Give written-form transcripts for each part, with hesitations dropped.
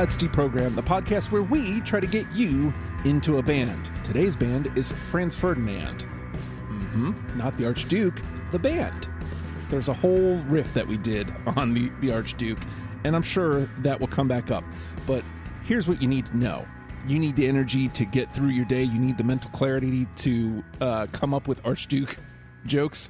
It's Deprogram, the podcast where we try to get you into a band. Today's band is Franz Ferdinand. Not the Archduke, the band. There's a whole riff that we did on the Archduke, and I'm sure that will come back up. But here's what you need to know. You need the energy to get through your day. You need the mental clarity to come up with Archduke jokes.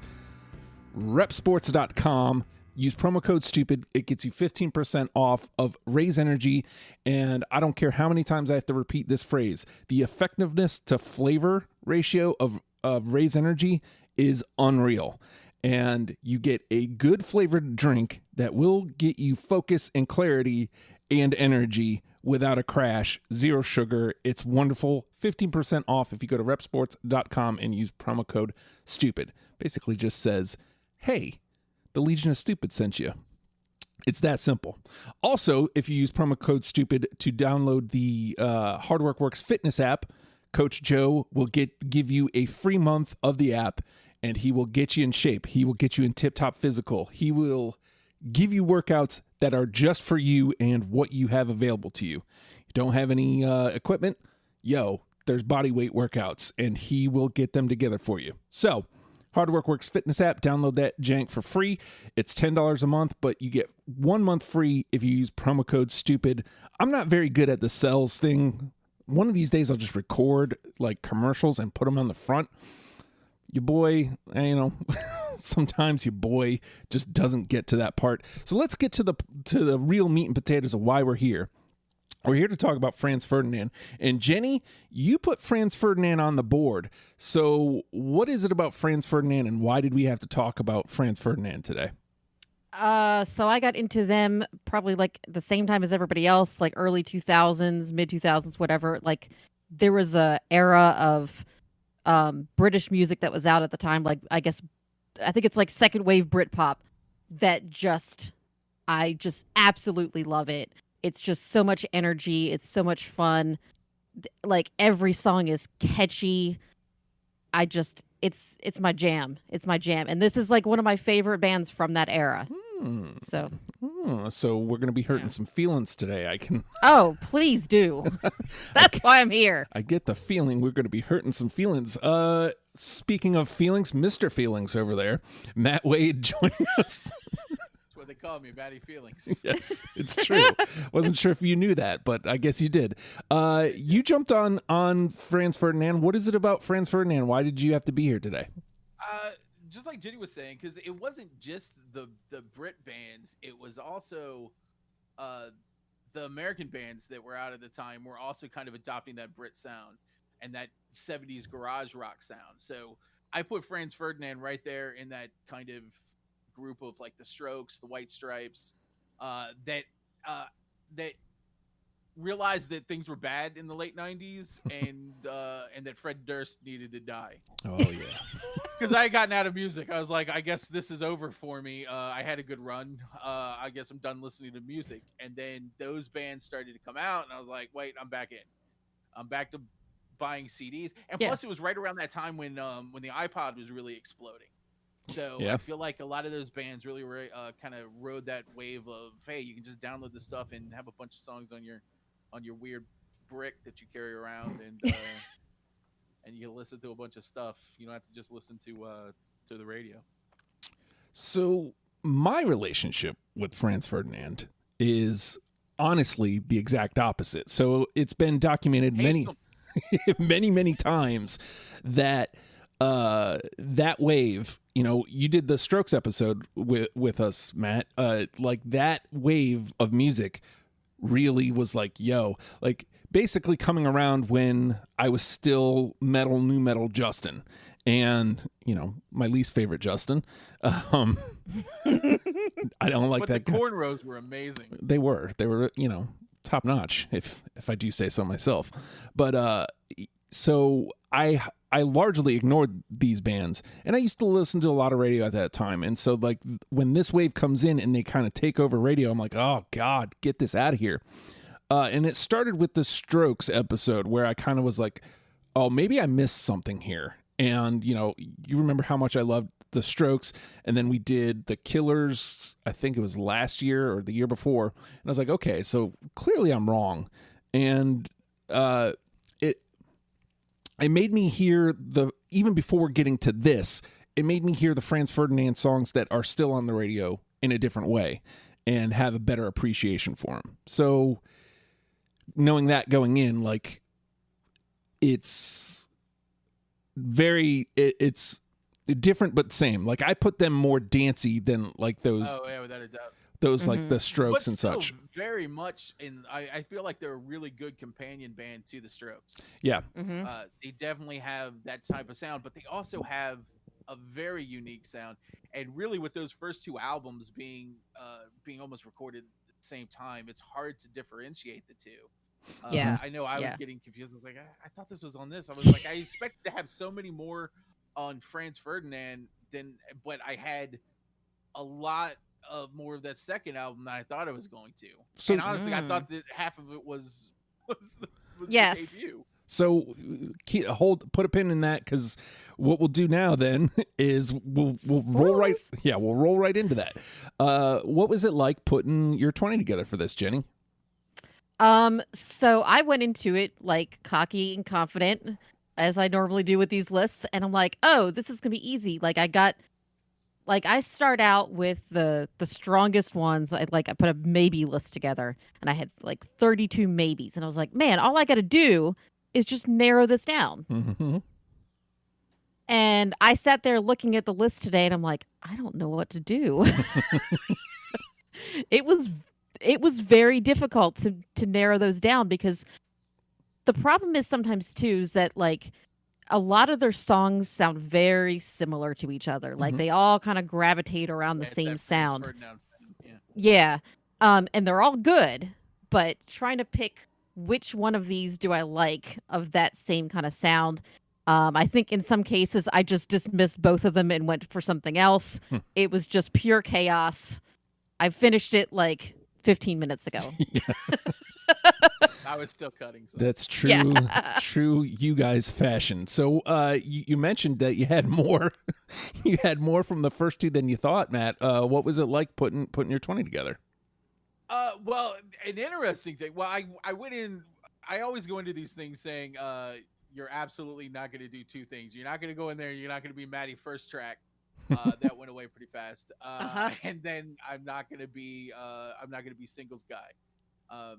Repsports.com. Use promo code STUPID. It gets you 15% off of Raise Energy. And I don't care how many times I have to repeat this phrase. The effectiveness to flavor ratio of Raise Energy is unreal. And you get a good flavored drink that will get you focus and clarity and energy without a crash. Zero sugar. It's wonderful. 15% off if you go to repsports.com and use promo code STUPID. Basically just says, hey, the Legion of Stupid sent you. It's that simple. Also, if you use promo code STUPID to download the Hard Work Works fitness app, Coach Joe will give you a free month of the app, and he will get you in shape. He will get you in tip-top physical. He will give you workouts that are just for you and what you have available to you. You don't have any equipment? There's body weight workouts, and he will get them together for you. So, Hard Work Works fitness app, download that jank for free. It's $10 a month, but you get 1 month free if you use promo code STUPID. I'm not very good at the sales thing. One of these days I'll just record like commercials and put them on the front. Your boy, sometimes your boy just doesn't get to that part. So let's get to the real meat and potatoes of why we're here. We're here to talk about Franz Ferdinand. And Jenny, you put Franz Ferdinand on the board. So what is it about Franz Ferdinand, and why did we have to talk about Franz Ferdinand today? So I got into them probably like the same time as everybody else, like early 2000s, mid 2000s, whatever. Like there was a era of British music that was out at the time. Like I think it's like second wave Britpop that I just absolutely love it. It's just so much energy. It's so much fun. Like every song is catchy. It's my jam. It's my jam. And this is like one of my favorite bands from that era. So we're going to be hurting some feelings today. Oh, please do. That's why I'm here. I get the feeling we're going to be hurting some feelings. Speaking of feelings, Mr. Feelings over there, Matt Wade joining us. They call me Matty Feelings. Yes, it's true. Wasn't sure if you knew that, but I guess you did. You jumped on Franz Ferdinand. What is it about Franz Ferdinand? Why did you have to be here today? Just like Jenny was saying, because it wasn't just the Brit bands. It was also the American bands that were out at the time were also kind of adopting that Brit sound and that 70s garage rock sound. So I put Franz Ferdinand right there in that kind of group of like the Strokes, the White Stripes, that realized that things were bad in the late 90s and that Fred Durst needed to die. Oh yeah. Because I had gotten out of music. I was like, I guess this is over for me. I had a good run. I guess I'm done listening to music. And then those bands started to come out, and I was like, wait, I'm back in. I'm back to buying CDs. And plus it was right around that time when the iPod was really exploding. So I feel like a lot of those bands really kind of rode that wave of, hey, you can just download this stuff and have a bunch of songs on your weird brick that you carry around, and and you can listen to a bunch of stuff. You don't have to just listen to the radio. So my relationship with Franz Ferdinand is honestly the exact opposite. So it's been documented many times that that wave, you did the Strokes episode with us, Matt, like that wave of music really was like, basically coming around when I was still new metal Justin, and my least favorite Justin. I don't like but that. The cornrows were amazing. They were top notch, if I do say so myself. But so I largely ignored these bands, and I used to listen to a lot of radio at that time. And so like when this wave comes in and they kind of take over radio, I'm like, oh God, get this out of here. And it started with the Strokes episode where I kind of was like, oh, maybe I missed something here. And, you remember how much I loved the Strokes, and then we did the Killers. I think it was last year or the year before, and I was like, okay, so clearly I'm wrong, and it made me hear even before getting to this, it made me hear the Franz Ferdinand songs that are still on the radio in a different way, and have a better appreciation for them. So knowing that going in, like, it's it's different but same. Like, I put them more dancey than like those. Oh yeah, without a doubt. Those like the Strokes But and still such. very much I feel like they're a really good companion band to the Strokes. Yeah. They definitely have that type of sound, but they also have a very unique sound. And really, with those first two albums being almost recorded at the same time, it's hard to differentiate the two. Yeah. I know I was Yeah. getting confused. I was like, I thought this was on this. I was like, I expected to have so many more on Franz Ferdinand but I had a lot of more of that second album than I thought I was going to. So- and honestly, I thought that half of it was Yes. the debut. So put a pin in that, because what we'll do now then is we'll roll right. Spoilers. Yeah, we'll roll right into that. What was it like putting your 20 together for this, Jenny? So I went into it like cocky and confident, as I normally do with these lists, and I'm like, oh, this is gonna be easy. I start out with the strongest ones. I put a maybe list together, and I had like 32 maybes, and I was like, man, all I got to do is just narrow this down. Mm-hmm. And I sat there looking at the list today, and I'm like, I don't know what to do. It was very difficult to narrow those down, because the problem is sometimes too is that like a lot of their songs sound very similar to each other. Like Mhm. they all kind of gravitate around the It's same that Franz sound. Ferdinand thing, Yeah. yeah. And they're all good, but trying to pick which one of these do I like of that same kind of sound. I think in some cases I just dismissed both of them and went for something else. It was just pure chaos. I finished it like 15 minutes ago. I was still cutting. So. That's true. Yeah. True, you guys fashion. So you mentioned that you had more. You had more from the first two than you thought, Matt. What was it like putting your 20 together? Well, an interesting thing. Well, I went in. I always go into these things saying, you're absolutely not going to do two things. You're not going to go in there. You're not going to be Maddie first track. That went away pretty fast. And then I'm not going to be singles guy.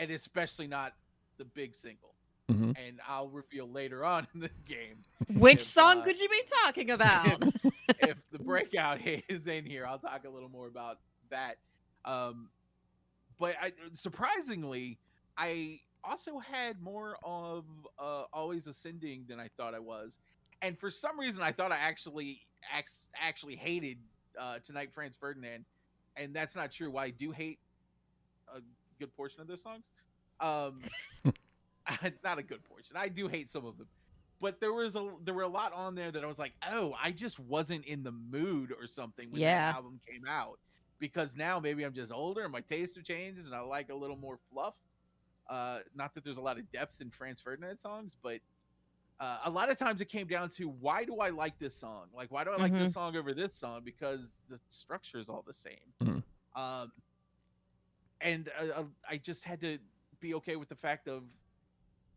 And especially not the big single. Mhm. And I'll reveal later on in the game. Which If, song could you be talking about? If the breakout is in here, I'll talk a little more about that. But surprisingly, I also had more of Always Ascending than I thought I was. And for some reason, I thought I actually hated Tonight Franz Ferdinand. And that's not true. I do hate a good portion of their songs. Not a good portion. I do hate some of them. But there were a lot on there that I was like, oh, I just wasn't in the mood or something when that album came out. Because now maybe I'm just older and my tastes have changed and I like a little more fluff. Not that there's a lot of depth in Franz Ferdinand songs, but a lot of times it came down to, why do I like this song? Like, why do I like this song over this song? Because the structure is all the same. Mhm. And I just had to be okay with the fact of,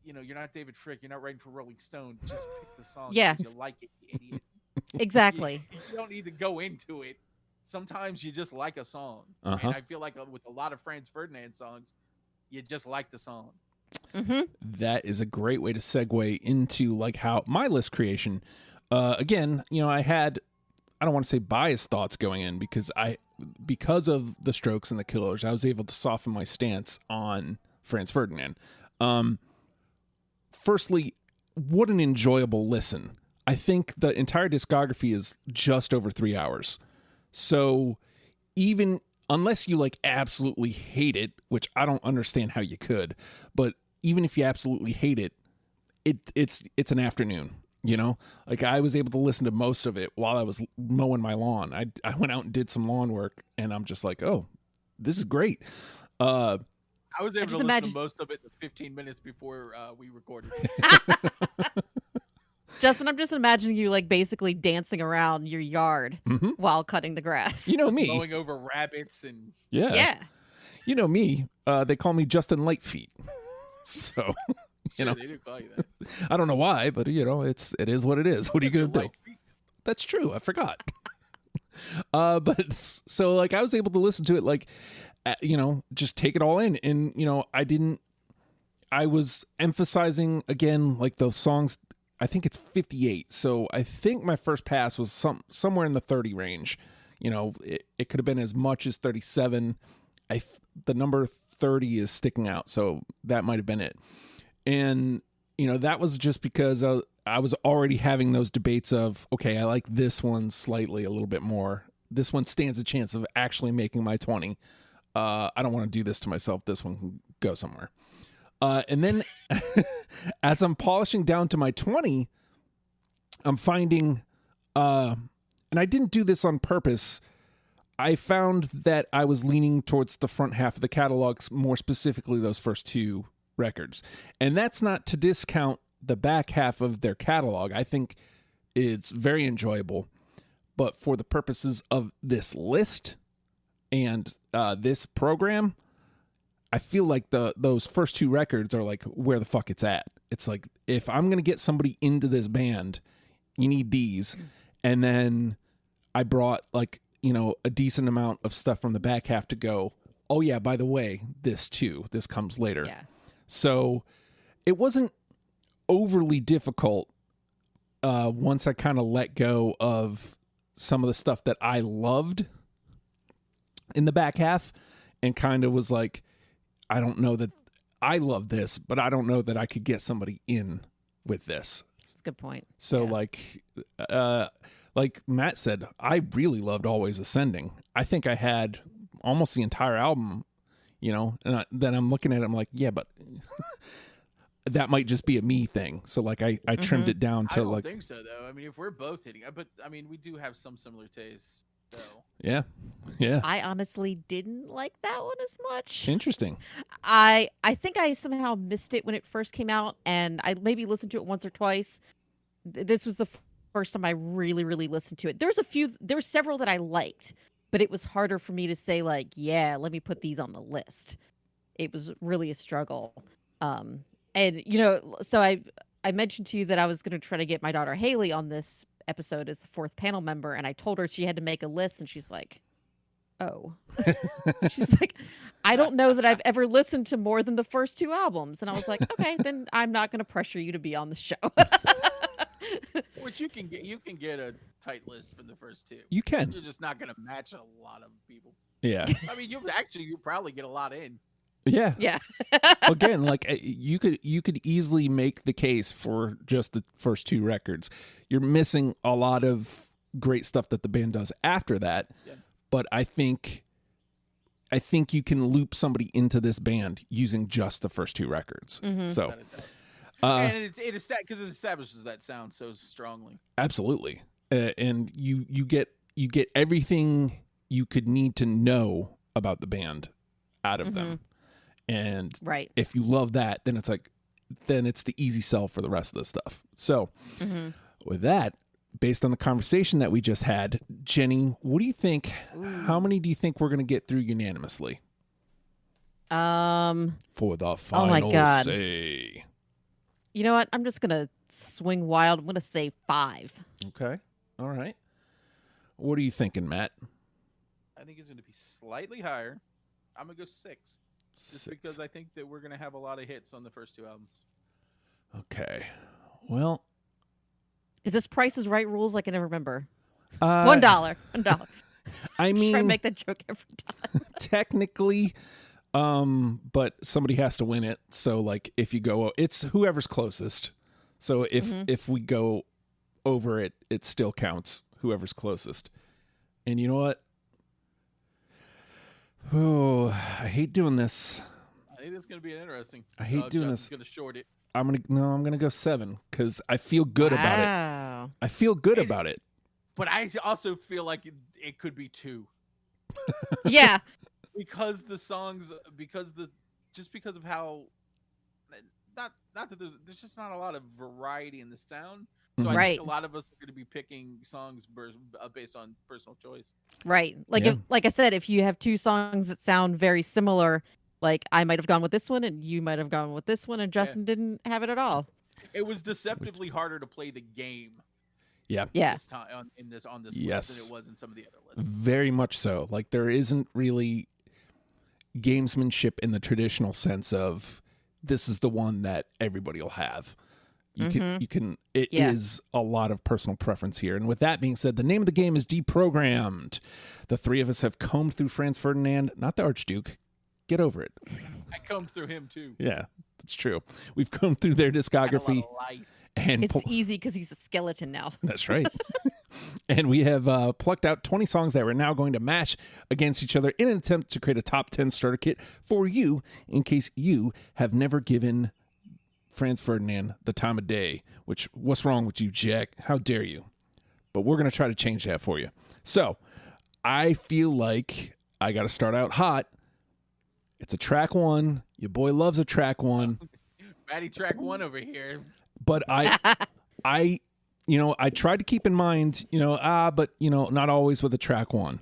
you're not David Frick. You're not writing for Rolling Stone. Just pick the song because you like it, you idiot. Exactly. You don't need to go into it. Sometimes you just like a song. Uh-huh. And I feel like with a lot of Franz Ferdinand songs, you just like the song. That is a great way to segue into like how my list creation. Again, I don't want to say biased thoughts going in, because of the Strokes and the Killers, I was able to soften my stance on Franz Ferdinand. Firstly, what an enjoyable listen. I think the entire discography is just over 3 hours. So even unless you like absolutely hate it, which I don't understand how you could, but even if you absolutely hate it, it's an afternoon, Like, I was able to listen to most of it while I was mowing my lawn. I went out and did some lawn work, and I'm just like, oh, this is great. I was able to listen to most of it in the 15 minutes before we recorded. Justin, I'm just imagining you like basically dancing around your yard Mhm. while cutting the grass. You know me. Mowing over rabbits and Yeah. Yeah. You know me. They call me Justin Lightfeet. So, sure, know. they do call you that. I don't know why, but it is what it is. What are you going to do? That's true. I forgot. But so like I was able to listen to it like, just take it all in. And, I was emphasizing again, like those songs, I think it's 58. So I think my first pass was somewhere in the 30 range. It could have been as much as 37. The number 30 is sticking out. So that might've been it. And, that was just because I was already having those debates of, okay, I like this one slightly a little bit more. This one stands a chance of actually making my 20. I don't want to do this to myself. This one can go somewhere. And then as I'm polishing down to my 20, I'm finding, and I didn't do this on purpose. I found that I was leaning towards the front half of the catalog, more specifically those first two records. And that's not to discount the back half of their catalog. I think it's very enjoyable. But for the purposes of this list and this program, I feel like those first two records are like where the fuck it's at. It's like, if I'm going to get somebody into this band, you need these. And then I brought like, a decent amount of stuff from the back half to go, oh yeah, by the way, this too, this comes later. Yeah. So it wasn't overly difficult once I kind of let go of some of the stuff that I loved in the back half and kind of was like, I don't know that I love this, but I don't know that I could get somebody in with this. That's a good point. So Yeah. like Matt said, I really loved Always Ascending. I think I had almost the entire album, and then I'm looking at it, I'm like, yeah, but that might just be a me thing. So like I trimmed it down to I don't like, think so though. I mean, if we're both hitting, but I mean, we do have some similar tastes. So yeah. I honestly didn't like that one as much. Interesting. I think I somehow missed it when it first came out, and I maybe listened to it once or twice. This was the first time I really, really listened to it. There were several that I liked, but it was harder for me to say like, yeah, let me put these on the list. It was really a struggle. And so I mentioned to you that I was going to try to get my daughter Haley on this episode as the fourth panel member, and I told her she had to make a list, and she's like, oh. She's like, I don't know that I've ever listened to more than the first two albums. And I was like, okay, then I'm not going to pressure you to be on the show. which you can get a tight list for the first two. You can. You're just not going to match a lot of people. Yeah. I mean, you probably get a lot in. Yeah. Yeah. Again, like you could easily make the case for just the first two records. You're missing a lot of great stuff that the band does after that. Yeah. But I think you can loop somebody into this band using just the first two records. Mhm. So, and it establishes that sound so strongly. Absolutely. And you get everything you could need to know about the band out of them. And Right. if you love that, then it's the easy sell for the rest of the stuff. So with that, based on the conversation that we just had, Jenny, what do you think? How many do you think we're going to get through unanimously? For the final God. say. You know what? I'm just going to swing wild. I'm going to say 5. Okay. All right. What are you thinking, Matt? I think it's going to be slightly higher. I'm going to go 6. Just 6. because I think that we're going to have a lot of hits on the first two albums. Okay. Well, Is this Price is Right rules? I can never remember. $1. $1. I mean, Try to make that joke every time. technically, but somebody has to win it. So like if you go, it's whoever's closest. So if we go over it, it still counts. Whoever's closest. And you know what? Oh, I hate doing this. I think it's going to be interesting. I hate doing Justin's this. going to short it. I'm gonna go 7 because I feel good about it. Wow. I feel good about it. But I also feel like it could be 2. Yeah. Because the songs, because of how, not that there's just not a lot of variety in the sound, So I Right. think a lot of us are going to be picking songs based on personal choice. Right. Like Yeah. if, like I said, if you have two songs that sound very similar, like I might have gone with this one and you might have gone with this one and Justin didn't have it at all. It was deceptively harder to play the game Yeah. Yeah. this time on this list Yes. than it was in some of the other lists. Very much so. Like there isn't really gamesmanship in the traditional sense of this is the one that everybody will have. You can it is a lot of personal preference here. And with that being said, the name of the game is Deprogrammed. The three of us have combed through Franz Ferdinand, not the Archduke. Get over it. I combed through him too. Yeah, that's true. We've combed through their discography and It's easy because he's a skeleton now. that's right. And we have plucked out 20 songs that we're now going to match against each other in an attempt to create a top 10 starter kit for you in case you have never given Franz Ferdinand the time of day, which what's wrong with you, Jack? How dare you? But we're going to try to change that for you. So I feel like I got to start out hot. It's a track one. Your boy loves a track one. Matty track one over here. But I tried to keep in mind, but not always with a track one.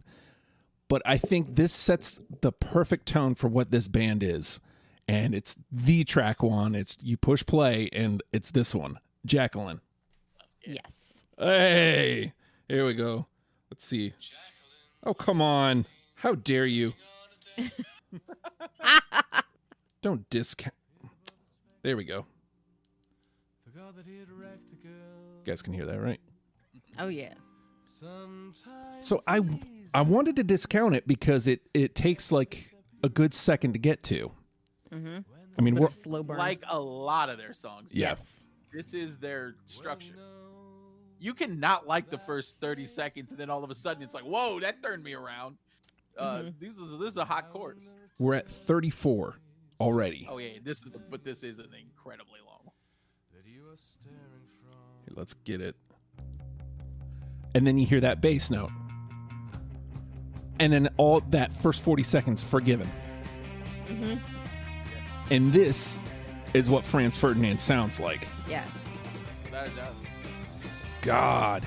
But I think this sets the perfect tone for what this band is. And it's the track one. It's you push play, and it's this one, Jacqueline. Yes. Hey, here we go. Let's see. Oh, come on. How dare you? Don't discount. There we go. You guys can hear that, right? Oh yeah. So I wanted to discount it because it takes like a good second to get to. Mm-hmm. I mean, Bit we're of slow burn. Like a lot of their songs. Yeah. Yes. This is their structure. You can not like the first 30 seconds, and then all of a sudden it's like, whoa, that turned me around. This is a hot course. we're at 34 already. Oh yeah, this is an incredibly long one. Here, let's get it. And then you hear that bass note. And then all that first 40 seconds forgiven. Mm-hmm. And this is what Franz Ferdinand sounds like. Yeah. That. God.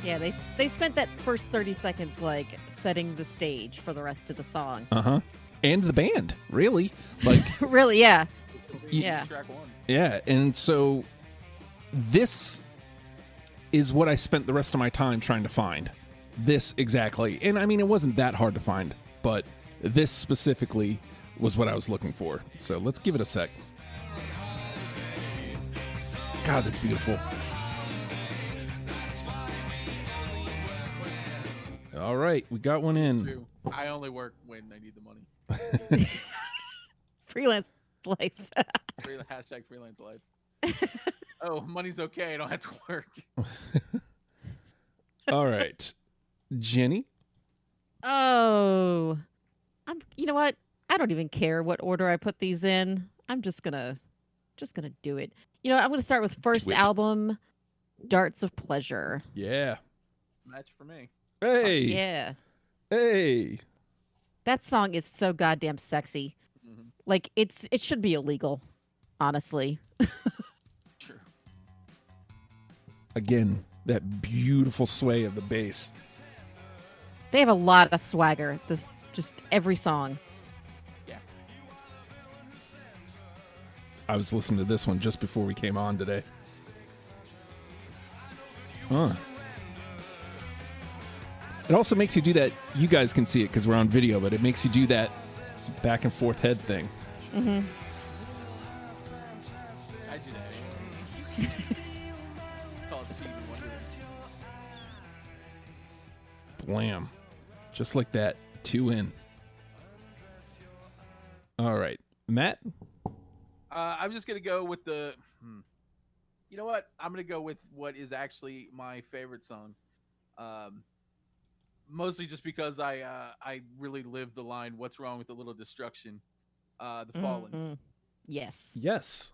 Yeah, they spent that first 30 seconds like setting the stage for the rest of the song. Uh-huh. And the band, really. Like Really, yeah. Yeah. Track one. yeah, and so this is what I spent the rest of my time trying to find. This exactly. And I mean, it wasn't that hard to find, but this specifically was what I was looking for. So let's give it a sec. God, that's beautiful. All right, we got one in. I only work when I need the money. Freelance life. Hashtag freelance life. Oh, money's okay. I don't have to work. All right. Jenny? Oh. You know what? I don't even care what order I put these in. I'm just gonna do it. I'm gonna start with first album, Darts of Pleasure. Yeah. Match for me. Hey. Yeah. Hey. That song is so goddamn sexy. Mm-hmm. Like it should be illegal, honestly. True. Again, that beautiful sway of the bass. They have a lot of swagger. This just every song. Yeah. I was listening to this one just before we came on today. Huh. It also makes you do that. You guys can see it because we're on video, but it makes you do that back and forth head thing. Mm-hmm. I do that. Call it Stevie Wonder. Blam. Just like that. 2 in. All right. Matt? I'm just going to go with the... You know what? I'm going to go with what is actually my favorite song. Mostly just because I really live the line, what's wrong with a little destruction? The Fallen. Mm-hmm. Yes. Yes.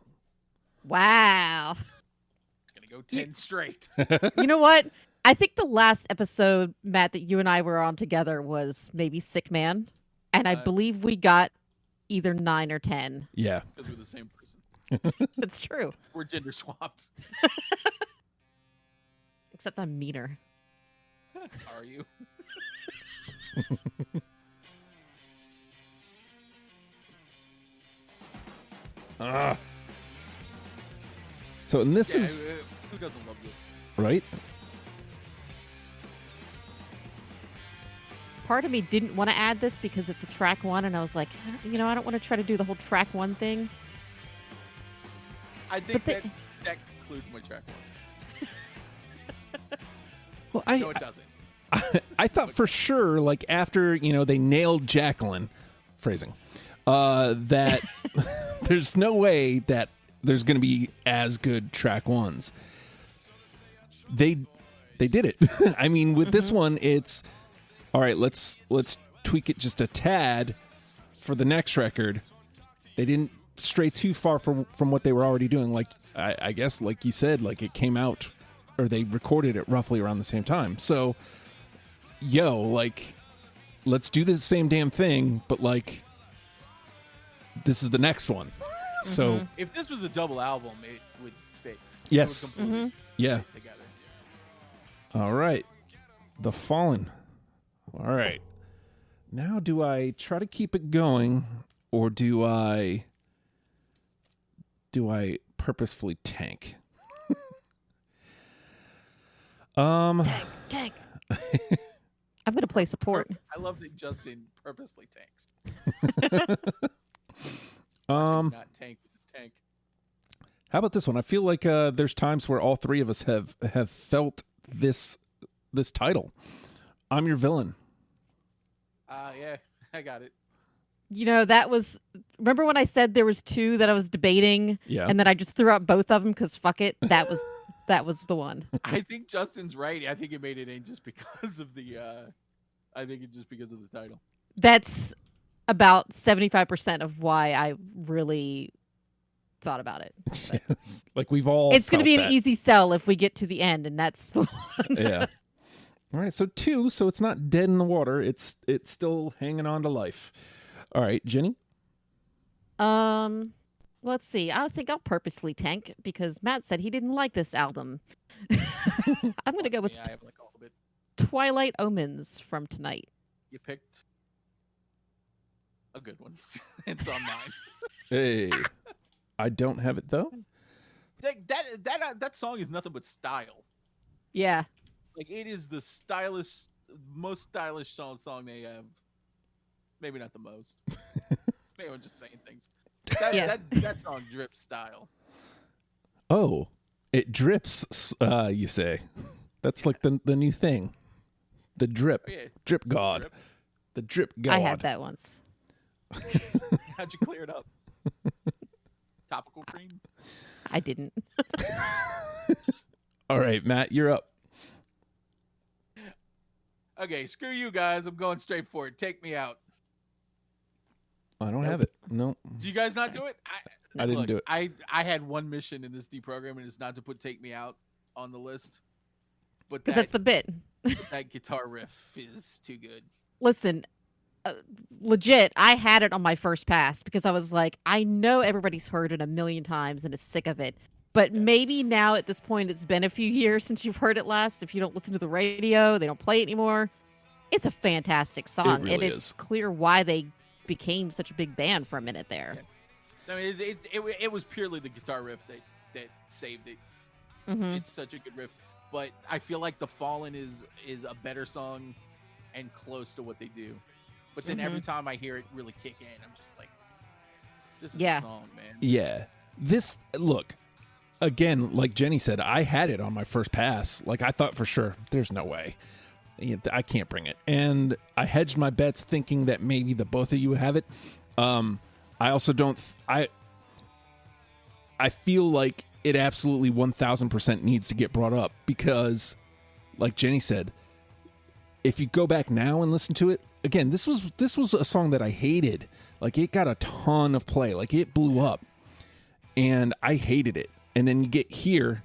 Wow. It's going to go 10 straight. You know what? I think the last episode, Matt, that you and I were on together was maybe Sick Man. And I believe we got either 9 or 10. Yeah. Because we're the same person. It's true. We're gender swapped. except I'm meaner. Are you? So, and this Yeah, is who doesn't love this? right. Part of me didn't want to add this because it's a track one, and I was like, I don't want to try to do the whole track one thing. I think But that concludes my track one. Well, No, it doesn't. I thought for sure, like after they nailed Jacqueline, phrasing, that there's no way that there's going to be as good track ones. They did it. I mean, with this one, it's all right. Let's tweak it just a tad for the next record. They didn't stray too far from what they were already doing. Like I guess, like you said, like it came out or they recorded it roughly around the same time. So, like, let's do the same damn thing, but like, this is the next one. So if this was a double album, it would fit. Yes. It would completely yeah. fit together. All right. The Fallen. All right. Now, do I try to keep it going or do I purposefully tank? Tank. I'm gonna play support. I love that Justin purposely tanks. Not tank with his tank. How about this one? I feel like there's times where all three of us have felt this title. I'm Your Villain. Yeah, I got it. That was. Remember when I said there was two that I was debating, Yeah. and then I just threw out both of them because fuck it. That was the one. I think Justin's right. I think it made it in just because of the. I think it's just because of the title. That's about 75% of why I really thought about it. Yes. Like we've all. It's going to felt be an that. easy sell if we get to the end, and that's the one. Yeah. All right, so 2, so it's not dead in the water. It's still hanging on to life. All right, Jenny? Let's see. I think I'll purposely tank because Matt said he didn't like this album. I'm going to go with Yeah, I have like all of it. Twilight Omens from Tonight. You picked a good one. It's on mine. Hey. I don't have it, though. That song is nothing but style. Yeah. Like it is the most stylish song they have. Maybe not the most. Maybe I'm just saying things. That song drips style. Oh, it drips, you say. That's like the new thing. The drip. Oh, yeah. Drip It's a god. drip. The drip god. I had that once. How'd you clear it up? Topical cream? I didn't. All right, Matt, you're up. Okay, screw you guys. I'm going straight for it. Take me out. I don't have it. No. Do you guys not do it? I didn't do it. I had one mission in this deprogram, and it's not to put "Take Me Out" on the list. But Because that's the bit. that guitar riff is too good. Listen, legit, I had it on my first pass because I was like, I know everybody's heard it a million times and is sick of it. But maybe now at this point, it's been a few years since you've heard it last. If you don't listen to the radio, they don't play it anymore. It's a fantastic song. really and it's is. clear why they became such a big band for a minute there. I mean, it was purely the guitar riff that saved it. Mhm. It's such a good riff. But I feel like The Fallen is a better song and close to what they do. But then every time I hear it really kick in, I'm just like, this is a song, man. Yeah. Look, again, like Jenny said, I had it on my first pass. Like, I thought for sure, there's no way. I can't bring it. And I hedged my bets thinking that maybe the both of you have it. I also don't... I feel like it absolutely 1,000% needs to get brought up because, like Jenny said, if you go back now and listen to it, again, this was a song that I hated. Like, it got a ton of play. Like, it blew up. And I hated it. And then you get here,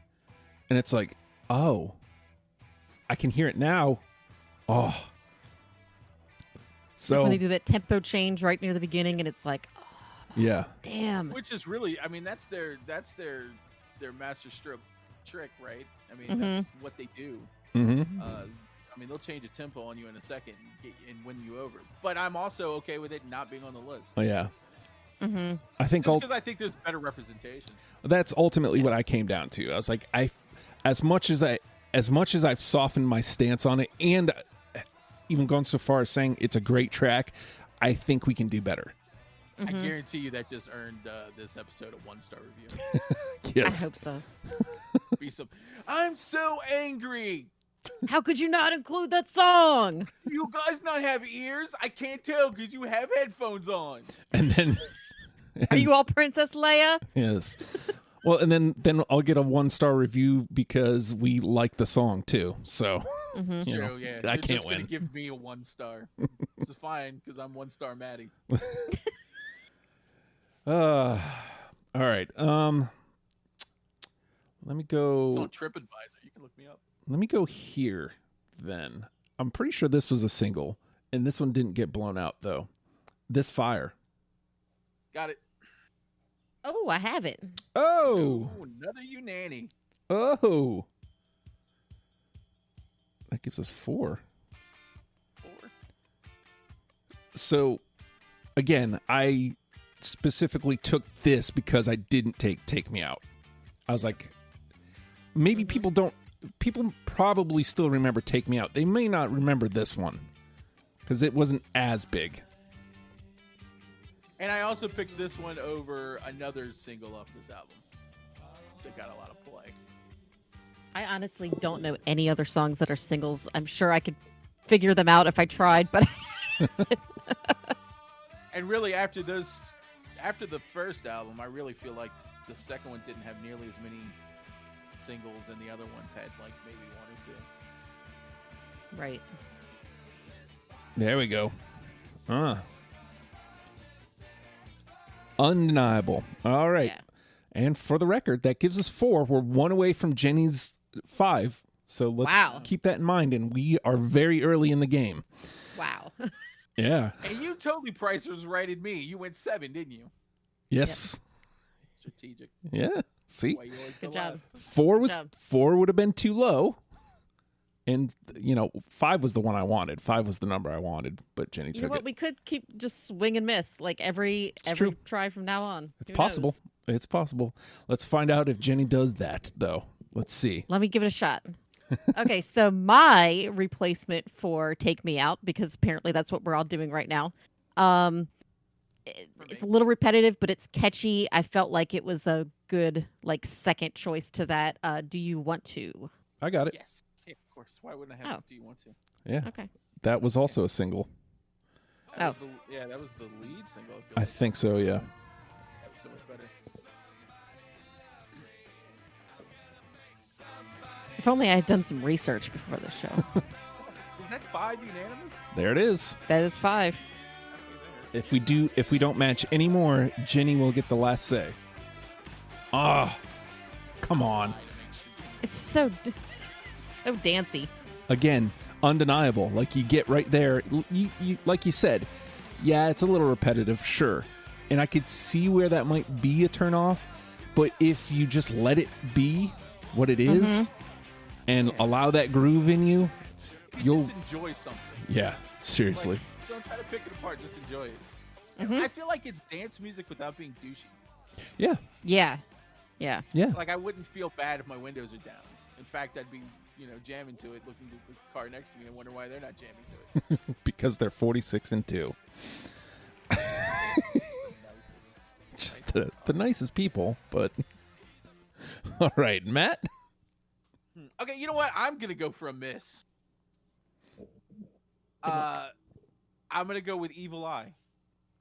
and it's like, oh, I can hear it now. Oh. So when they do that tempo change right near the beginning, and it's like, yeah. damn. Which is really, I mean, that's their master stroke trick, right? I mean, Mhm. that's what they do. Mm-hmm. I mean, they'll change a tempo on you in a second and win you over. But I'm also okay with it not being on the list. Oh, yeah. Mhm. I think Just because I think there's better representation. that's ultimately what I came down to. I was like, as much as I've softened my stance on it, and even gone so far as saying it's a great track, I think we can do better. I guarantee you that just earned this episode a 1-star review. Yes. I hope so. I'm so angry. How could you not include that song? You guys not have ears? I can't tell because you have headphones on. And then, Are you all Princess Leia? yes. Well, and then I'll get a 1-star review because we like the song too. So, Mhm. you know, True, yeah. I You're can't just win. gonna give me a 1-star. This is fine because I'm 1-star Maddie. All right. Let me It's go. on TripAdvisor. You can look me up. Let me go here. Then I'm pretty sure this was a single, and this one didn't get blown out though. This Fire. Got it. Oh, I have it. Oh. Ooh, another Unani. Oh. That gives us 4. 4. So, again, I specifically took this because I didn't Take Me Out. I was like, maybe people probably still remember Take Me Out. They may not remember this one because it wasn't as big. And I also picked this one over another single off this album that got a lot of play. I honestly don't know any other songs that are singles. I'm sure I could figure them out if I tried, but And really, after the first album, I really feel like the second one didn't have nearly as many singles, and the other ones had like maybe 1 or 2. right. There we go. Undeniable. All right. Yeah. And for the record, that gives us 4. We're 1 away from Jenny's 5. So let's Wow. keep that in mind. And we are very early in the game. Wow. Yeah. And you totally Price was righted me. You went 7, didn't you? Yes. Strategic. Yeah. See? Why you always Good go job. last. 4 would have been too low. And, 5 was the one I wanted. 5 was the number I wanted, but Jenny You know took what? it. We could keep just swing and miss like every true. try from now on. It's Who possible. knows? It's possible. Let's find out if Jenny does that, though. Let's see. Let me give it a shot. Okay, so my replacement for Take Me Out, because apparently that's what we're all doing right now. It's a little repetitive, but it's catchy. I felt like it was a good second choice to that. Do you want to? I got it. Yes. Yeah, of course. Why wouldn't I have Oh. it? Do you want to? Yeah. Okay. That was also a single. That was the lead single. I feel I like. think so, yeah. That was so much better. If only I had done some research before the show. Is that 5 unanimous? There it is. That is 5. If we don't match anymore, Jenny will get the last say. Ah, come on. It's so dancey. Again, undeniable. Like you get right there. You like you said, yeah, it's a little repetitive, sure. And I could see where that might be a turnoff, but if you just let it be what it is and allow that groove in you, you'll just enjoy something. Yeah, seriously. Like, don't try to pick it apart. Just enjoy it. And I feel like it's dance music without being douchey. Yeah. Yeah. Yeah. Yeah. Like I wouldn't feel bad if my windows are down. In fact, I'd be, jamming to it, looking at the car next to me and wonder why they're not jamming to it. Because they're 46 and 2. Just the nicest people, but all right, Matt. Okay, you know what? I'm gonna go for a miss. I'm gonna go with Evil Eye.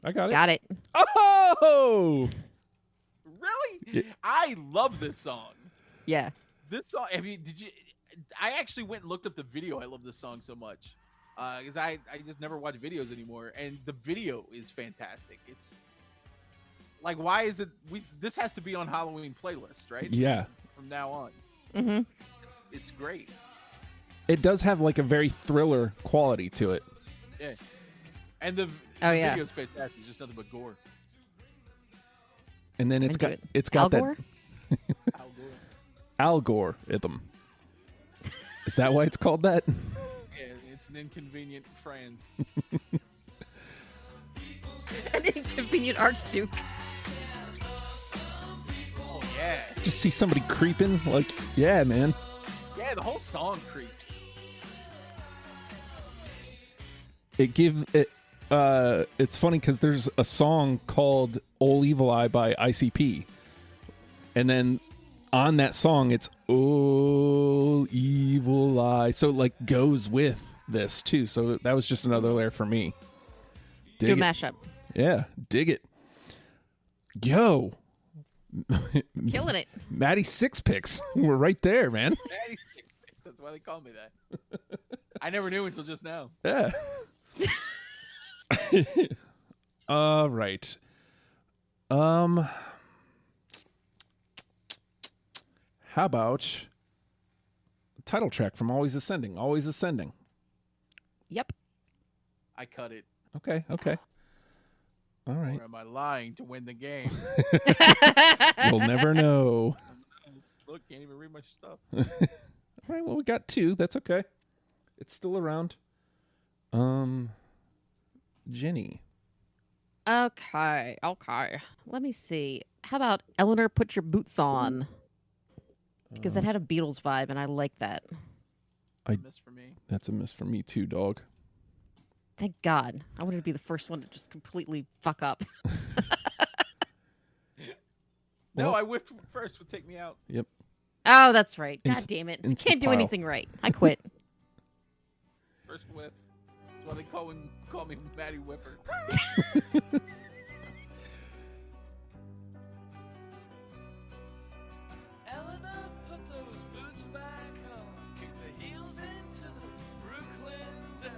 I got it. Got it. Oh! Really? Yeah. I love this song. Yeah. This song. I actually went and looked up the video. I love this song so much because I just never watch videos anymore, and the video is fantastic. It's like, why is it? This has to be on Halloween playlist, right? Yeah. From now on, Mm-hmm. it's great. It does have like a very thriller quality to it. Yeah, and the yeah. video's fantastic. It's just nothing but gore. And then Into it's got Al that Gore? Al Gore. algorithm. Is that why it's called that? Yeah, it's an inconvenient Franz. An inconvenient Archduke. Oh yeah. Just see somebody creeping. Like, yeah, man. Yeah, the whole song creeps. It's funny because there's a song called "Ol' Evil Eye" by ICP, and then on that song it's "Ol' Evil Eye," so it like goes with this too. So that was just another layer for me. Do a mashup. Yeah, dig it. Yo, Killing it. Maddie Six Picks. We're right there, man. That's why they call me that. I never knew until just now. Yeah. All right. How about title track from Always Ascending? Always Ascending. Yep. I cut it. Okay. All right. Or am I lying to win the game? We'll never know. Look, can't even read my stuff. All right. Well, we got 2. That's okay. It's still around. Jennie. Okay. Let me see. How about Eleanor, Put Your Boots On? Because it had a Beatles vibe, and I like that. Miss for me. That's a miss for me too, dog. Thank God. I wanted to be the first one to just completely fuck up. No, Well- I whiffed first. Would take me out. Yep. Oh, that's right. Into- God damn it. I into can't the do pile. anything right. I quit. First whiff. That's why they call me Matty Whipper. Eleanor, put those boots back on. Kick the heels into the Brooklyn dirt.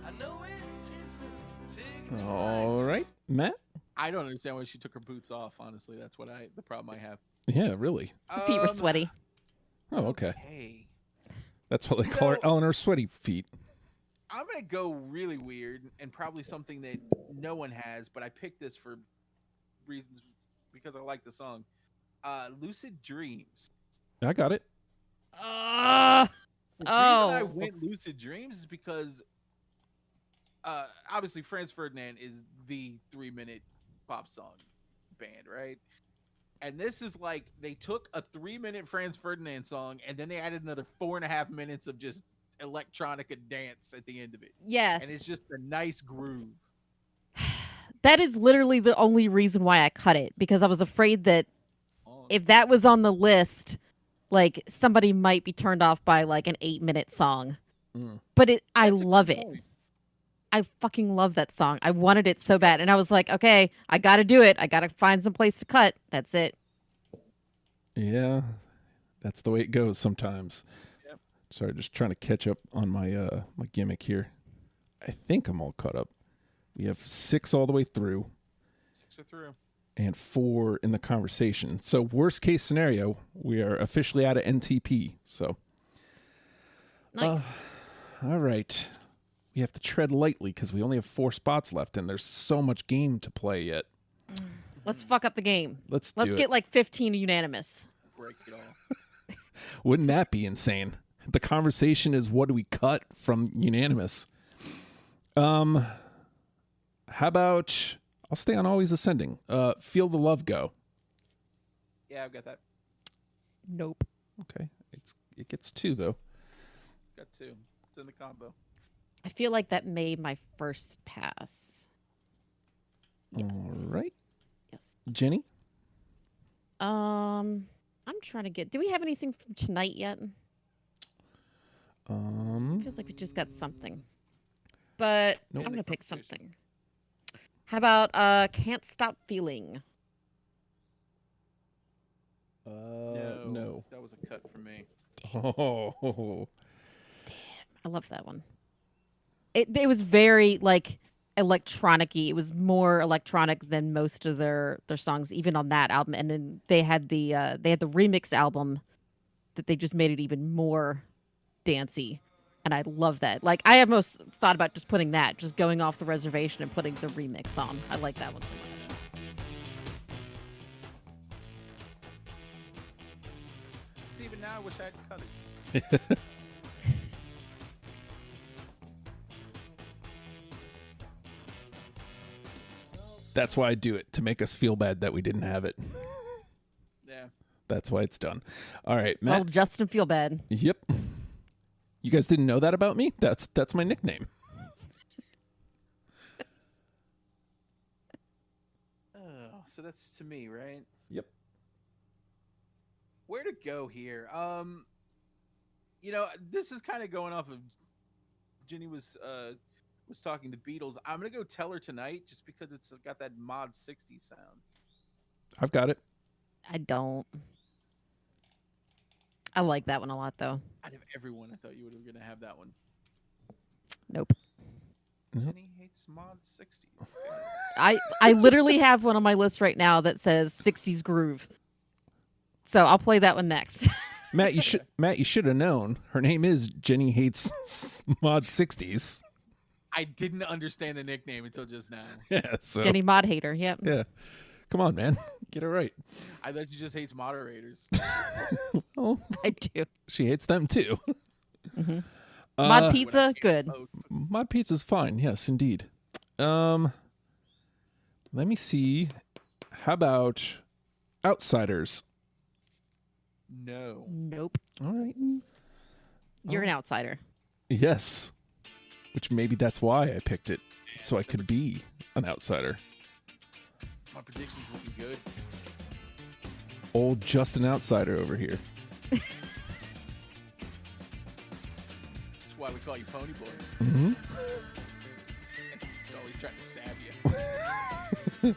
I know it isn't dignified. All right, Matt. I don't understand why she took her boots off. Honestly, that's the problem I have. Yeah, really. The feet were sweaty. Oh, okay. Hey, That's what they call her, So- Eleanor Sweaty Feet. I'm gonna go really weird and probably something that no one has, but I picked this for reasons because I like the song. Lucid Dreams. I got it. Uh, The reason I Oh. went Lucid Dreams is because obviously Franz Ferdinand is the 3-minute pop song band, right? And this is like they took a 3-minute Franz Ferdinand song and then they added another 4.5 minutes of just electronica dance at the end of it. yes. And it's just a nice groove. That is literally the only reason why I cut it, because I was afraid that Oh, if that was on the list, like somebody might be turned off by like an 8-minute song. Mm. But I that's a love good it. point. I fucking love that song. I wanted it so bad. And I was like, okay, I got to do it. I got to find some place to cut. That's it. Yeah, that's the way it goes sometimes. Yep. Sorry, just trying to catch up on my my gimmick here. I think I'm all caught up. We have 6 all the way through 6 are through. and 4 in the conversation. So worst case scenario, we are officially out of NTP. So Nice. all right. We have to tread lightly because we only have 4 spots left and there's so much game to play yet. Let's fuck up the game. Let's Let's do get it. like 15 unanimous. Break it all. Wouldn't that be insane? The conversation is what do we cut from unanimous? How about I'll stay on Always Ascending. Feel the Love Go. Yeah, I've got that. Nope. Okay. It gets 2 though. Got 2. It's in the combo. I feel like that made my first pass. Yes. All right. Yes. Jennie? I'm trying to get. Do we have anything from tonight yet? Feels like we just got something. But Nope. I'm gonna pick Conversation. something. How about Can't Stop Feeling? No. That was a cut for me. Oh. I love that one. It was very like electronic-y. It was more electronic than most of their songs, even on that album. And then they had the remix album that they just made it even more dancey. And I love that. Like I almost thought about just putting that, just going off the reservation and putting the remix on. I like that one so much. even now. I wish I hadn't cut it. That's why I do it, to make us feel bad that we didn't have it. Yeah. That's why it's done. All right, It's all Matt. Justin feel bad. Yep. You guys didn't know that about me? That's my nickname. Oh, so that's to me, right? Yep. Where to go here? This is kind of going off of Jenny was talking the Beatles. I'm gonna go Tell Her Tonight just because it's got that mod 60s sound. I've got it. I don't. I like that one a lot, though. Out of everyone, I thought you were gonna have that one. Nope. Jenny hates mod 60s. I literally have one on my list right now that says 60s groove. So I'll play that one next. Matt, you should have known. Her name is Jenny Hates Mod 60s. I didn't understand the nickname until just now. Yeah, so Jenny Mod Hater. Yep. yeah. Come on, man. Get it right. I thought you just hates moderators. Well, I do. she hates them too. hmm Uh, Mod Pizza, good. Mod pizza's fine. Yes, indeed. Let me see. How about Outsiders? No. Nope. All right. You're an outsider. Yes. Which maybe that's why I picked it, so I could be an outsider. My prediction's looking good. Old Justin Outsider over here. That's why we call you Pony Boy. Mm-hmm. He's always trying to stab you.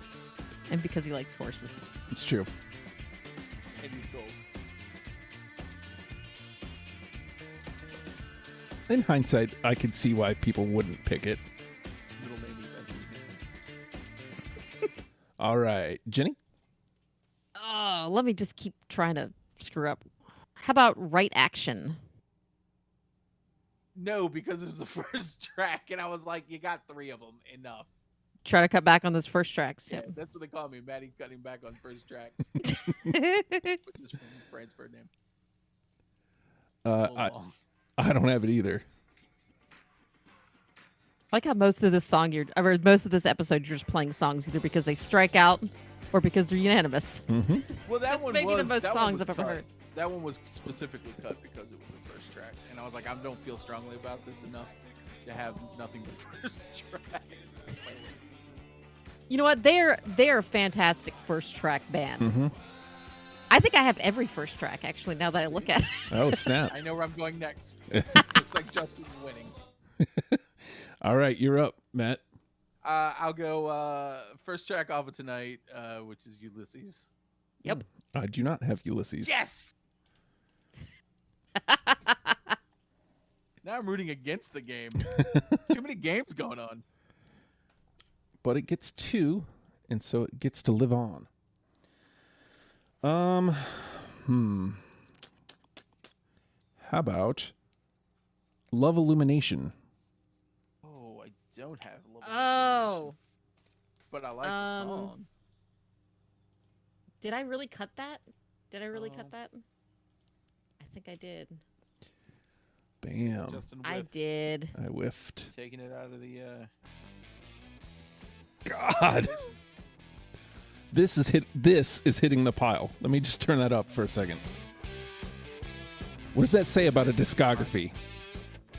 And because he likes horses. It's true. And he's gold. In hindsight, I could see why people wouldn't pick it. Little lady does it. All right. Jenny? Oh, let me just keep trying to screw up. How about Right Action? No, because it was the first track, and I was like, you got 3 of them. Enough. Try to cut back on those first tracks. Yeah, Yep. that's what they call me, Maddie cutting back on first tracks, which is from Franz Ferdinand. I don't have it either. I like how most of this most of this episode you're just playing songs either because they strike out or because they're unanimous. Mm-hmm. Well, that That's one maybe the was most that one songs was I've ever cut. heard. That one was specifically cut because it was the first track, and I was like, I don't feel strongly about this enough to have nothing but first tracks on my list. You know what? They're a fantastic first track band. Mm-hmm. I think I have every first track actually. Now that I look at it. Oh, snap. I know where I'm going next. It's like Justin's winning. All right. You're up, Matt. I'll go first track off of tonight, which is Ulysses. Yep. I do not have Ulysses. Yes. Now I'm rooting against the game. Too many games going on. But it gets 2, and so it gets to live on. How about Love Illumination? Oh, I don't have Love Oh. but I like the song. Did I really cut that? Did I really Oh. cut that? I think I did. Bam. Justin I whiffed, did. I whiffed. taking it out of the. God. This is hitting the pile. Let me just turn that up for a second. What does that say about a discography?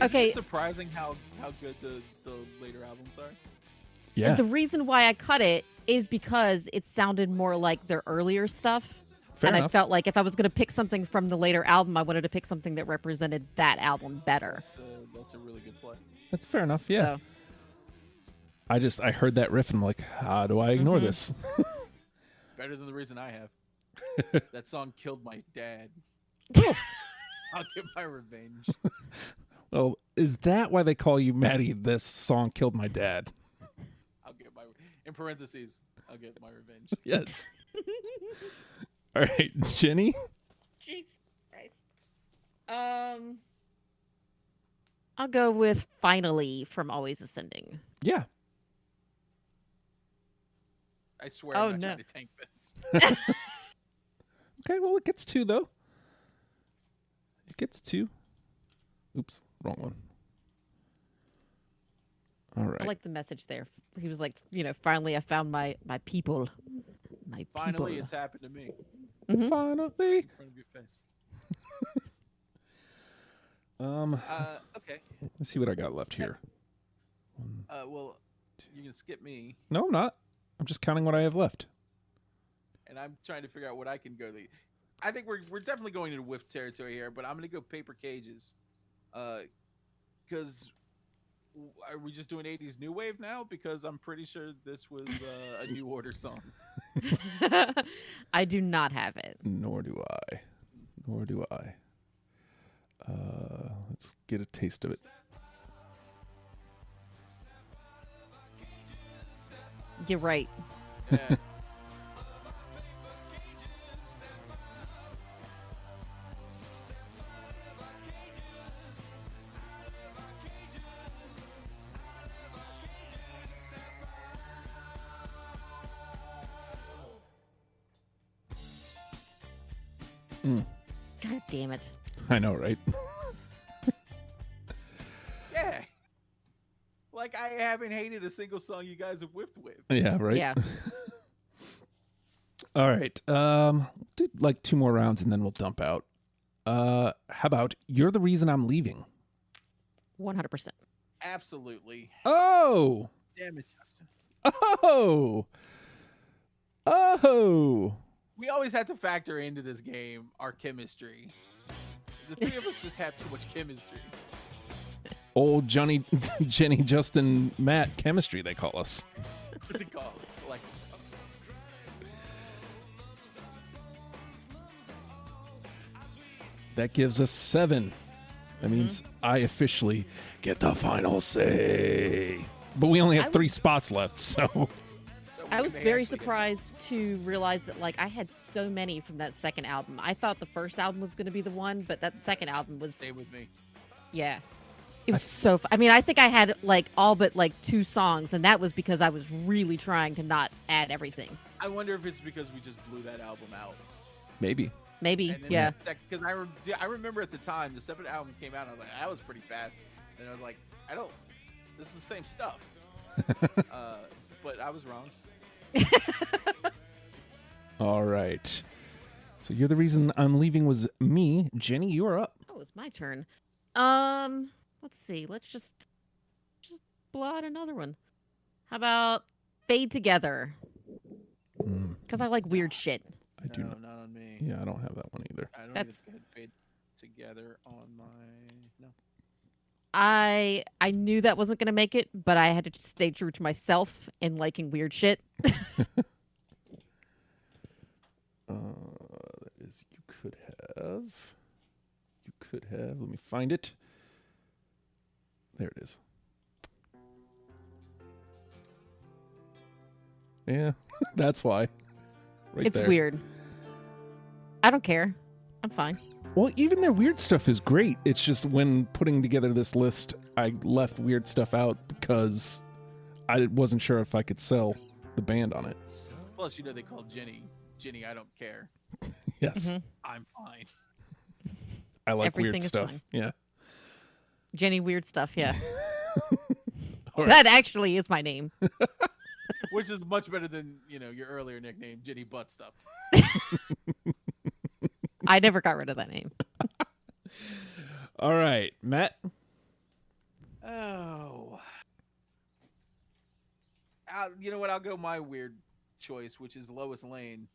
Okay. It's surprising how good the later albums are. Yeah. And the reason why I cut it is because it sounded more like their earlier stuff. Fair and enough. I felt like if I was going to pick something from the later album, I wanted to pick something that represented that album better. That's a really good play. That's fair enough. Yeah. So, I heard that riff and I'm like, how do I ignore Mhm. this? Better than the reason I have. That song killed my dad. I'll get my revenge. Well, is that why they call you Maddie? This song killed my dad. I'll get my in parentheses. I'll get my revenge. Yes. All right, Jenny. jeez Christ. I'll go with Finally from Always Ascending. Yeah. I swear Oh, I'm not no. trying to tank this. Okay, well, it gets 2 though. It gets 2. Oops, wrong one. All right. I like the message there. He was like, finally I found my people. My Finally, people. it's happened to me Mhm. Finally. in front of your face. Okay. Let's see what I got left here. Well, you can skip me, No, I'm not. I'm just counting what I have left. and I'm trying to figure out what I can go. I think we're definitely going into whiff territory here, but I'm gonna go paper cages, because are we just doing 80s new wave now? Because I'm pretty sure this was a New Order song. I do not have it. Nor do I. Nor do I. Let's get a taste of it. You're right. Yeah. God damn it. I know, right? Yeah. Like, I haven't hated a single song you guys have whipped with. Yeah, right? Yeah. All right. Do like 2 more rounds and then we'll dump out. How about You're the Reason I'm Leaving? 100%. Absolutely. Oh! Damn it, Justin. Oh! Oh! We always have to factor into this game our chemistry. The three of us just have too much chemistry. Old Johnny, Jennie, Justin, Matt chemistry, they call us. What they call it? Like, That gives us 7. That means I officially get the final say. But we only have 3 spots left, so. I was very surprised to realize that I had so many from that second album. I thought the first album was going to be the one, but that second album was Stay with me. yeah. It was so I mean, I think I had all but 2 songs, and that was because I was really trying to not add everything. I wonder if it's because we just blew that album out. Maybe. Maybe. And then Yeah. Because I remember at the time the separate album came out. I was like, that was pretty fast. And I was like, this is the same stuff. But I was wrong. All right. So You're the Reason I'm Leaving was me. Jennie, you are up. Oh, it's my turn. Let's see. Let's just blow out another one. How about Fade Together? Because I like weird shit. I do No, not. not on me. Yeah, I don't have that one either. I don't That's- even Fade Together on my no. I knew that wasn't gonna make it, but I had to stay true to myself in liking weird shit. That is You Could Have. You Could Have. Let me find it. There it is. Yeah, that's why. Right It's there. weird. I don't care. I'm fine. Well, even their weird stuff is great. It's just when putting together this list, I left weird stuff out because I wasn't sure if I could sell the band on it. Plus, they called Jennie, I don't care. Yes, Mhm. I'm fine. I like Everything weird is stuff. fine. Yeah. Jennie Weird Stuff, yeah. All right. That actually is my name. Which is much better than, your earlier nickname, Jennie Butt Stuff. I never got rid of that name. All right, Matt. Oh. You know what? I'll go my weird choice, which is Lois Lane.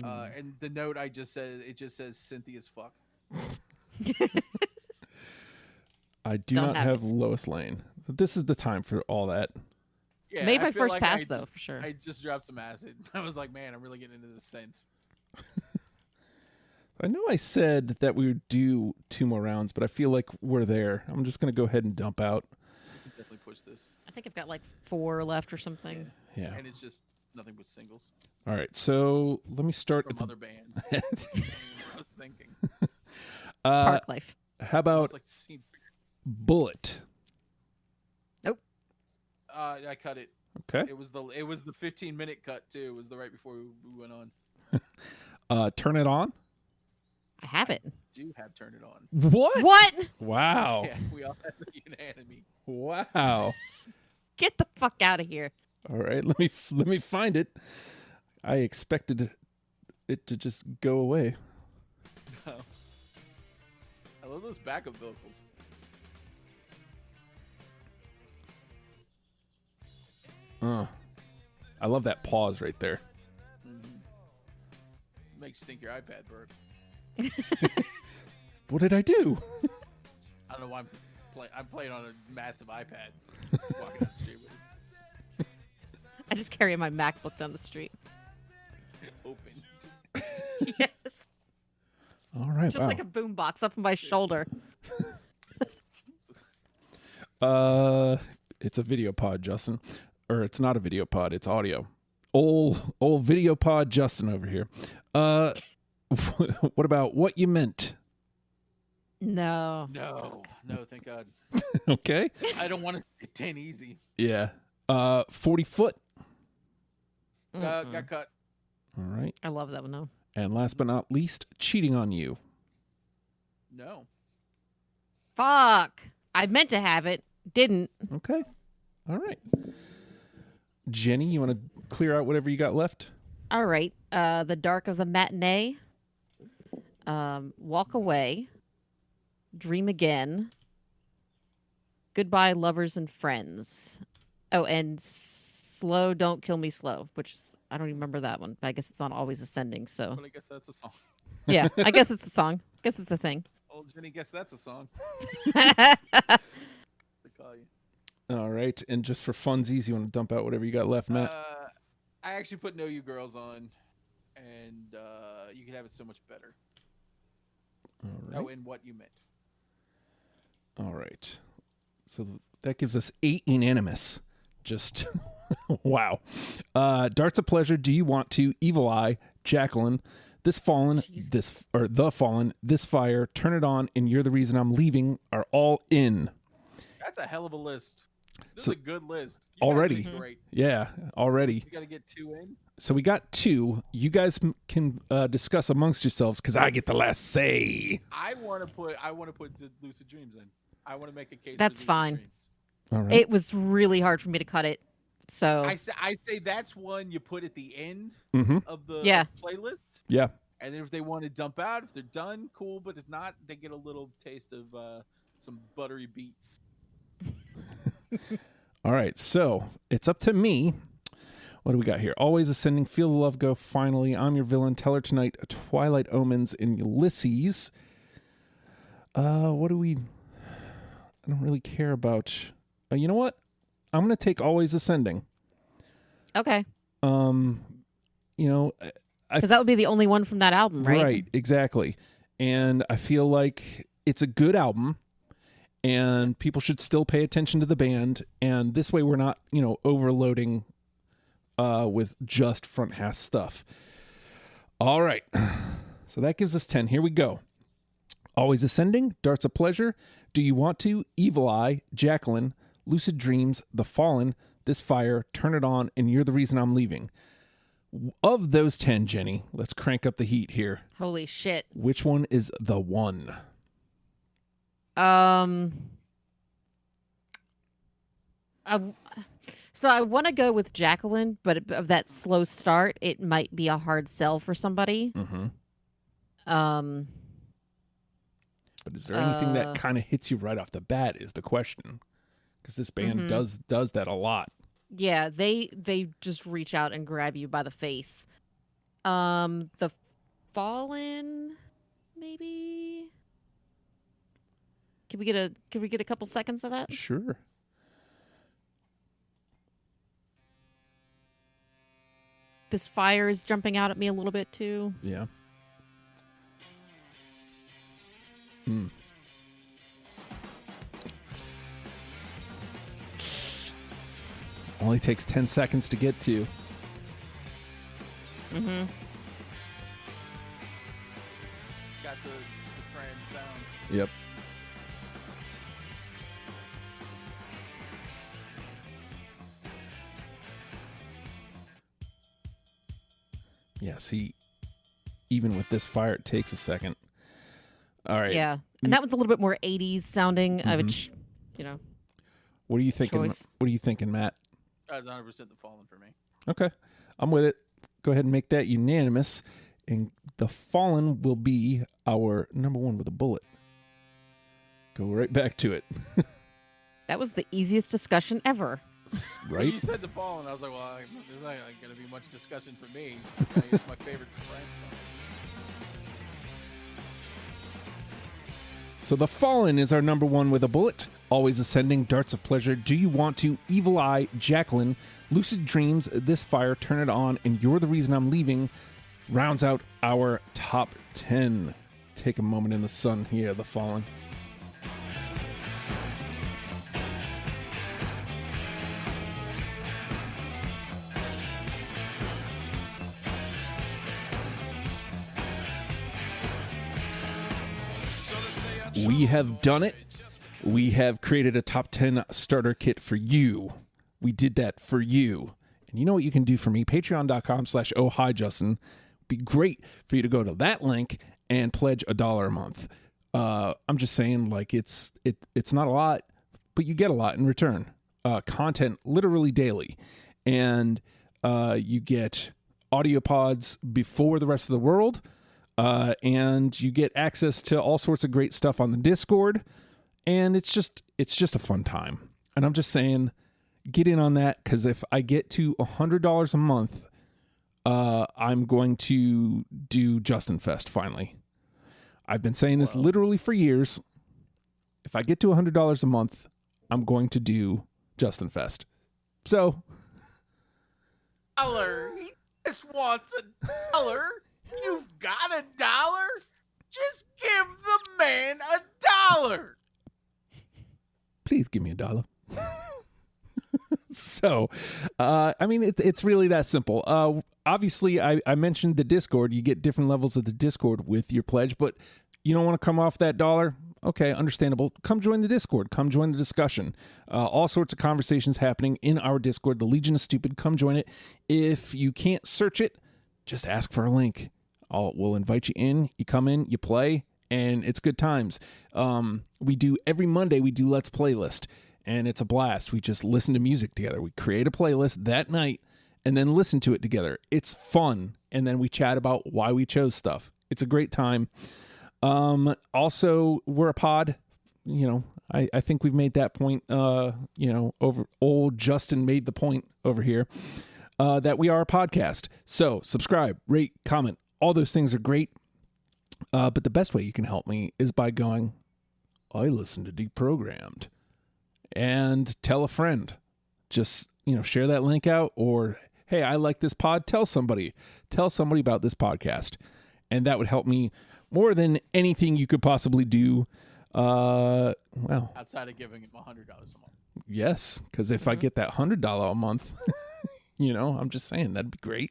And the note it just says Cynthia's fuck. I do Don't not have have Lois Lane. But this is the time for all that. Yeah, Made I my feel first like pass, I though, just- for sure. I just dropped some acid. I was like, man, I'm really getting into this synth. I know I said that we would do 2 more rounds, but I feel like we're there. I'm just going to go ahead and dump out. I can definitely push this. I think I've got 4 left or something. Yeah. And it's just nothing but singles All right. So let me start from at the other bands. I was thinking. Park Life. How I about was like, scenes. Bullet? I cut it. Okay. It was the 15-minute cut too. It was the right before we went on. Turn It On? I have it. Do have Turn It On. What? What? Wow. Yeah, we all have the unanimity. Wow. Get the fuck out of here. All right, let me find it. I expected it to just go away. No. I love those backup vocals. I love that pause right there. Makes you think your iPad broke. What did I do? I don't know why I'm playing on a massive iPad. Walking down the street with it I just carry my MacBook down the street. open. Yes. All right. Just Wow. like a boombox up on my shoulder. It's a video pod, Justin. Or it's not a video pod, it's audio. Old video pod Justin over here. What about What You Meant? No. No, thank God. Okay. I don't want to say 10 easy. Yeah. 40 Foot. Got cut. All right. I love that one though. And last but not least, Cheating on You. No. Fuck. I meant to have it. Didn't. Okay. All right. Jenny, you want to clear out whatever you got left? All right. The Dark of the Matinee. Walk Away. Dream Again. Goodbye, Lovers and Friends. Oh, and Slow Don't Kill Me Slow, which I don't even remember that one. I guess it's on Always Ascending. So But I guess that's a song. yeah, I guess it's a song. I guess it's a thing. Old Jenny, guess that's a song. I They call you. All right. And just for funsies, you want to dump out whatever you got left, Matt? I actually put No You Girls on, and you can have it so much better. All right. Oh, and What You Meant. All right. So that gives us 8 unanimous. Just wow. Darts of Pleasure, Do You Want To, Evil Eye, Jacqueline, This Fallen, The Fallen, This Fire, Turn It On, and You're the Reason I'm Leaving are all in. That's a hell of a list. This So- is a good list. You guys Already. did great. Yeah, already. You got to get 2 in. So we got 2. You guys can discuss amongst yourselves because I get the last say. I want to put the Lucid Dreams in. I want to make a case. That's for Lucid fine. Dreams. All right. It was really hard for me to cut it. So I say that's one you put at the end Mm-hmm. of the Yeah. playlist. Yeah. And then if they want to dump out, if they're done, cool. But if not, they get a little taste of some buttery beats. All right. So it's up to me. What do we got here? Always Ascending, Feel the Love Go, Finally, I'm Your Villain, Tell Her Tonight, Twilight Omens, and Ulysses. What do we... I don't really care about... you know what? I'm going to take Always Ascending. okay, You know... because that would be the only one from that album, right? Right, exactly. And I feel like it's a good album, and people should still pay attention to the band, and this way we're not, overloading with just front half stuff. All right. So that gives us 10. Here we go. Always Ascending, Darts of Pleasure, Do You Want To, Evil Eye, Jacqueline, Lucid Dreams, The Fallen, This Fire, Turn It On, and You're the Reason I'm Leaving. Of those 10, Jenny, let's crank up the heat here. Holy shit. Which one is the one? So I want to go with Jacqueline, but of that slow start, it might be a hard sell for somebody. Mm-hmm. But is there anything that kind of hits you right off the bat is the question. Because this band does that a lot. Yeah, they just reach out and grab you by the face. The Fallen, maybe. Can we get a couple seconds of that? Sure. This Fire is jumping out at me a little bit too. Yeah. Only takes 10 seconds to get to. Mm-hmm. Got the trans sound. Yep. Yeah, see, even with this fire, it takes a second. All right. Yeah. And that one's a little bit more 80s sounding, which, What are you thinking? choice. What are you thinking, Matt? That's 100% The Fallen for me. Okay. I'm with it. Go ahead and make that unanimous. And The Fallen will be our number one with a bullet. Go right back to it. That was the easiest discussion ever. When Right? you said The Fallen, I was like, well, there's not going to be much discussion for me. It's my favorite Franz song. So The Fallen is our number one with a bullet. Always ascending, darts of pleasure. Do you want to? Evil Eye, Jacqueline, Lucid Dreams, This Fire, Turn It On, and You're the Reason I'm Leaving rounds out our top 10. Take a moment in the sun here, The Fallen. We have done it. We have created a top 10 starter kit for you. We did that for you. And you know what you can do for me? Patreon.com/ohhijustin. Be great for you to go to that link and pledge $1 a month. I'm just saying, like, it's not a lot, but you get a lot in return. Content literally daily. And you get audio pods before the rest of the world. And you get access to all sorts of great stuff on the Discord. And it's just a fun time. And I'm just saying, get in on that, because if I get to $100 a month, I'm going to do Justin Fest finally. I've been saying this literally for years. If I get to $100 a month, I'm going to do Justin Fest. So, $1. He just wants $1. You've got $1? Just give the man $1. please give me $1. So, I mean, it's really that simple. Obviously, I mentioned the Discord. You get different levels of the Discord with your pledge, but you don't want to come off that $1? Okay, understandable. Come join the Discord. Come join the discussion. All sorts of conversations happening in our Discord. The Legion of Stupid. Come join it. If you can't search it, just ask for a link. We'll invite you in. You come in, you play, and it's good times. Every Monday, we do Let's Playlist, and it's a blast. We just listen to music together. We create a playlist that night and then listen to it together. It's fun, and then we chat about why we chose stuff. It's a great time. Also, we're a pod. I think we've made that point, over old Justin made the point over here, that we are a podcast. So subscribe, rate, comment. All those things are great. But the best way you can help me is by going, I listen to Deprogrammed, and tell a friend. Just, share that link out, or, hey, I like this pod. Tell somebody about this podcast. And that would help me more than anything you could possibly do. Outside of giving him $100 a month. Yes, because if I get that $100 a month, I'm just saying that'd be great.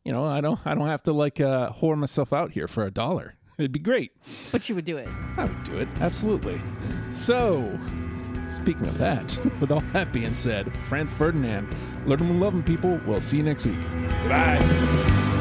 I don't have to whore myself out here for $1. It'd be great. But you would do it. I would do it, absolutely. So, speaking of that, with all that being said, Franz Ferdinand, learn and love 'em, people. We'll see you next week. Goodbye.